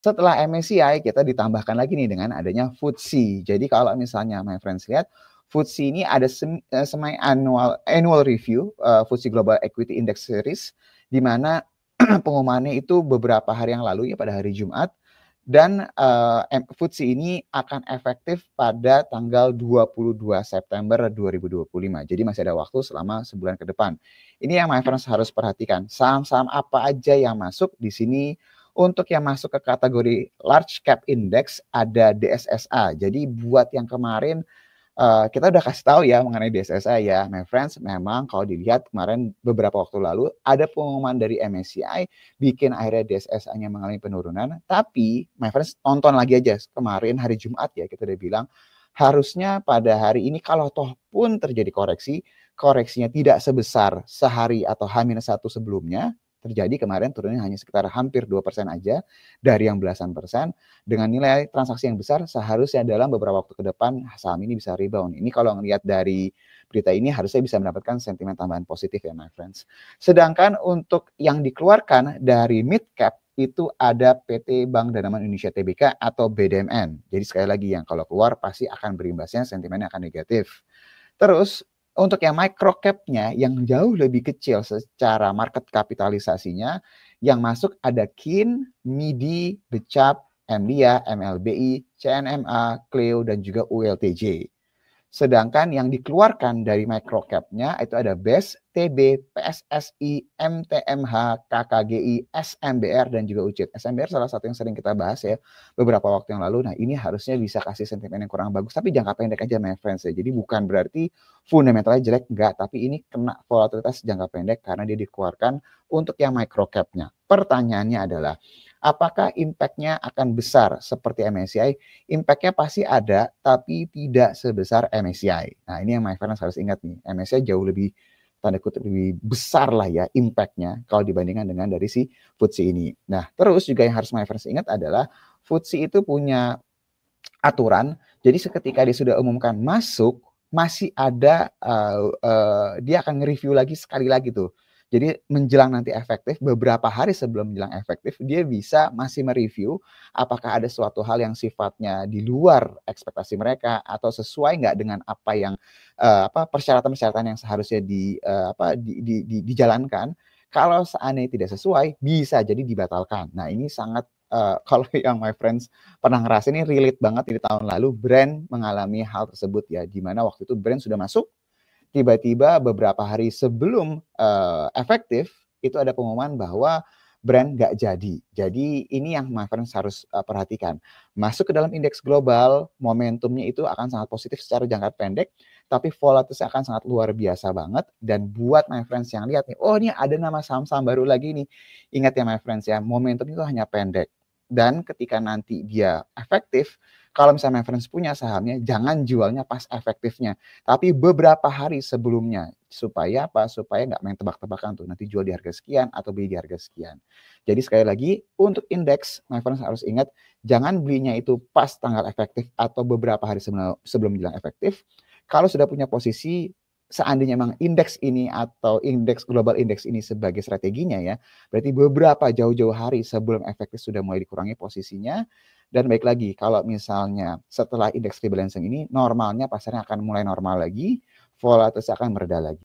Setelah MSCI kita ditambahkan lagi nih dengan adanya FTSE. Jadi kalau misalnya my friends lihat FTSE ini ada semi annual review FTSE Global Equity Index Series di mana pengumumannya itu beberapa hari yang lalu ya pada hari Jumat dan FTSE ini akan efektif pada tanggal 22 September 2025. Jadi masih ada waktu selama sebulan ke depan. Ini yang my friends harus perhatikan. Saham-saham apa aja yang masuk di sini. Untuk yang masuk ke kategori large cap index ada DSSA. Jadi buat yang kemarin kita udah kasih tahu ya mengenai DSSA ya, my friends. Memang kalau dilihat kemarin beberapa waktu lalu ada pengumuman dari MSCI bikin akhirnya DSSA-nya mengalami penurunan. Tapi my friends tonton lagi aja kemarin hari Jumat ya kita udah bilang harusnya pada hari ini kalau toh pun terjadi koreksi, koreksinya tidak sebesar sehari atau H-1 sebelumnya. Terjadi kemarin turunnya hanya sekitar hampir 2% aja dari yang belasan persen. Dengan nilai transaksi yang besar seharusnya dalam beberapa waktu ke depan saham ini bisa rebound. Ini kalau ngelihat dari berita ini harusnya bisa mendapatkan sentimen tambahan positif ya my friends. Sedangkan untuk yang dikeluarkan dari mid cap itu ada PT Bank Danamon Indonesia Tbk atau BDMN. Jadi sekali lagi yang kalau keluar pasti akan berimbasnya, sentimennya akan negatif. Terus untuk yang micro cap-nya yang jauh lebih kecil secara market kapitalisasinya, yang masuk ada KIN, MIDI, Becap, MDIA, MLBI, CNMA, Clio, dan juga ULTJ. Sedangkan yang dikeluarkan dari micro cap-nya itu ada BES, TB, PSSI, MTMH, KKGI, SMBR, dan juga UCIT. SMBR salah satu yang sering kita bahas ya beberapa waktu yang lalu. Nah ini harusnya bisa kasih sentimen yang kurang bagus, tapi jangka pendek aja my friends ya. Jadi bukan berarti fundamentalnya jelek, enggak. Tapi ini kena volatilitas jangka pendek karena dia dikeluarkan untuk yang micro cap-nya. Pertanyaannya adalah, apakah impact-nya akan besar seperti MSCI? Impact-nya pasti ada, tapi tidak sebesar MSCI. Nah, ini yang my friends harus ingat nih. MSCI jauh lebih, tanda kutip, lebih besar lah ya impact-nya kalau dibandingkan dengan dari si FTSE ini. Nah, terus juga yang harus my friends ingat adalah FTSE itu punya aturan, jadi seketika dia sudah umumkan masuk, masih ada, dia akan nge-review lagi sekali lagi tuh. Jadi menjelang nanti efektif, beberapa hari sebelum menjelang efektif, dia bisa masih mereview apakah ada suatu hal yang sifatnya di luar ekspektasi mereka atau sesuai nggak dengan apa yang persyaratan-persyaratan yang seharusnya dijalankan. Kalau seandainya tidak sesuai, bisa jadi dibatalkan. Nah ini sangat kalau yang my friends pernah ngerasain ini relate banget di tahun lalu brand mengalami hal tersebut ya, di mana waktu itu brand sudah masuk. Tiba-tiba beberapa hari sebelum efektif itu ada pengumuman bahwa brand nggak jadi. Jadi ini yang my friends harus perhatikan. Masuk ke dalam indeks global, momentumnya itu akan sangat positif secara jangka pendek, tapi volatilitasnya akan sangat luar biasa banget. Dan buat my friends yang lihat nih, oh ini ada nama saham-saham baru lagi nih. Ingat ya my friends ya, momentum itu hanya pendek. Dan ketika nanti dia efektif, kalau misalnya my friends punya sahamnya, jangan jualnya pas efektifnya, tapi beberapa hari sebelumnya. Supaya apa? Supaya nggak main tebak-tebakan tuh, nanti jual di harga sekian atau beli di harga sekian. Jadi sekali lagi, untuk indeks, my friends harus ingat, jangan belinya itu pas tanggal efektif atau beberapa hari sebelum bilang efektif. Kalau sudah punya posisi, seandainya memang indeks ini atau indeks global indeks ini sebagai strateginya ya, berarti beberapa jauh-jauh hari sebelum efektif sudah mulai dikurangi posisinya. Dan baik lagi, kalau misalnya setelah indeks rebalancing ini, normalnya pasarnya akan mulai normal lagi, volatilitas akan mereda lagi.